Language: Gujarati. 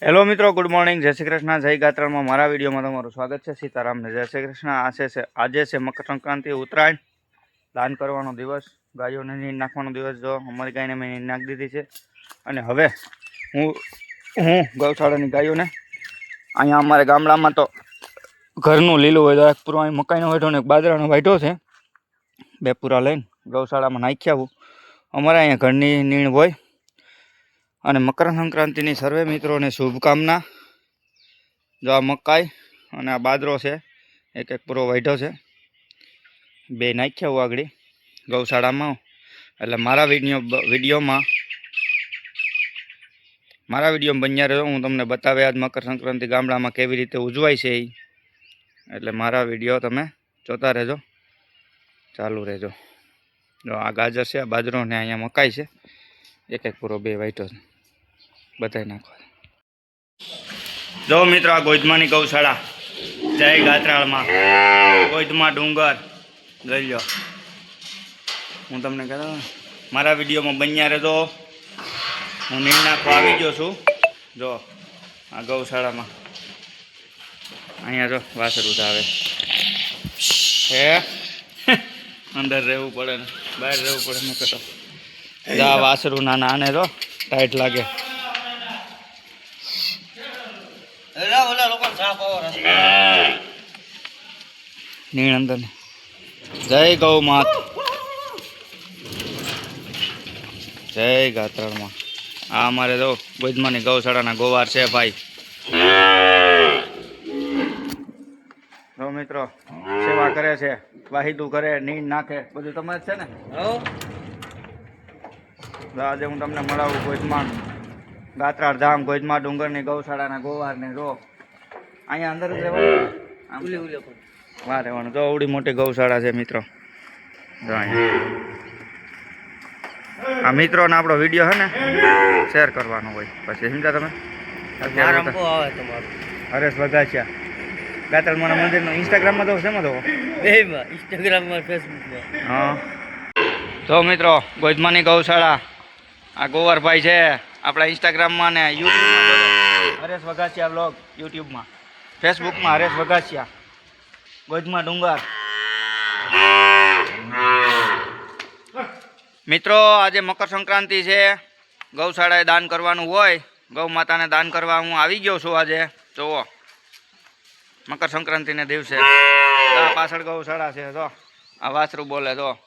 હેલો મિત્રો, ગુડ મોર્નિંગ, જય શ્રી કૃષ્ણ, જય ગાત્રામાં મારા વિડીયોમાં તમારું સ્વાગત છે. સીતારામને જય શ્રી કૃષ્ણ. આજે છે મકર સંક્રાંતિ, ઉત્તરાયણ, દાન કરવાનો દિવસ, ગાયોને નીંદ નાખવાનો દિવસ. જો અમારી ગાયને મેં નીંદ નાખી દીધી છે અને હવે હું ગૌશાળાની ગાયોને અહીંયા અમારે ગામડામાં તો ઘરનું લીલું હોય તો એક પૂરો અહીં મકાઈનો વાઢો ને એક બાજરાનો વાઢો છે. બે પૂરા લઈને ગૌશાળામાં નાખી આવું. અમારે અહીંયા ઘરની નીણ હોય. અને મકર સંક્રાંતિની સર્વે મિત્રોને શુભકામના. જો આ મકાઈ અને આ બાજરો છે, એક એક પૂરો વાઢ્યો છે, બે નાખ્યા હું આગળ ગૌશાળામાં. એટલે મારા વિડીયોમાં બન્યા રહ્યો. હું તમને બતાવે આજ મકર સંક્રાંતિ ગામડામાં કેવી રીતે ઉજવાય છે એ. એટલે મારા વિડીયો તમે જોતા રહેજો, ચાલુ રહેજો. જો આ ગાજર છે, આ બાજરો ને અહીંયા મકાઈ છે, એક એક પૂરો બે વાઢ્યો છે, બતાવી નાખવા. જો મિત્રો, આ ગોધમાની ગૌશાળા, જય ગાત્રાળમાં, ગોધમા ડુંગર જોઈ લો. હું તમને કહેતો મારા વિડીયોમાં બન્યા રહેજો. હું નીંદ નાખવા આવી ગયો છું. જો આ ગૌશાળામાં અહીંયા જો વાસરું આવે હે, અંદર રહેવું પડે ને બહાર રહેવું પડે ને. કહેતો આ વાસરું નાના આને તો ટાઈટ લાગે. નીણ અંદર ને જય ગૌ માત, જય ગાત્રાળમાં. આ અમારે તો ગોધમાની ગૌશાળાના ગોવાર છે ભાઈ. જો મિત્રો, સેવા કરે છે, વાહિદું કરે, નીણ નાખે, બધું તમારે છે ને. આજે હું તમને મળાવું ગોધમાન ગાત્રાળ ધામ, ગોધમા ડુંગરની ગૌશાળાના ગોવારને. જો અહીંયા અંદર જ રહેવાનું, વાહ રહેવાનું. જો અવડી મોટી ગૌશાળા છે મિત્રો. જો અહીંયા આ મિત્રોને આપણો વિડીયો છે ને શેર કરવાનો હોય, પછી સમજા તમે. હરેશ વઘાસિયા ગાત્રાળમાના મંદિરનો ઇન્સ્ટાગ્રામમાં તો શેમાં તો ઇન્સ્ટાગ્રામમાં, ફેસબુકમાં. હા. જો મિત્રો, ગોધમાની ગૌશાળા, આ ગોવારભાઈ છે આપણા ઇન્સ્ટાગ્રામમાં ને યુટ્યુબમાં. હરેશ વઘાસિયા બ્લોગ યુટ્યુબમાં, ફેસબુકમાં હરેશ વઘાસિયા, ગોધમા ડુંગર. મિત્રો, આજે મકર સંક્રાંતિ છે, ગૌશાળાએ દાન કરવાનું હોય, ગૌ માતાને દાન કરવા હું આવી ગયો છું આજે. જુઓ, મકર સંક્રાંતિને દિવસે આ પાછળ ગૌશાળા છે. જો આ વાસરું બોલે, જો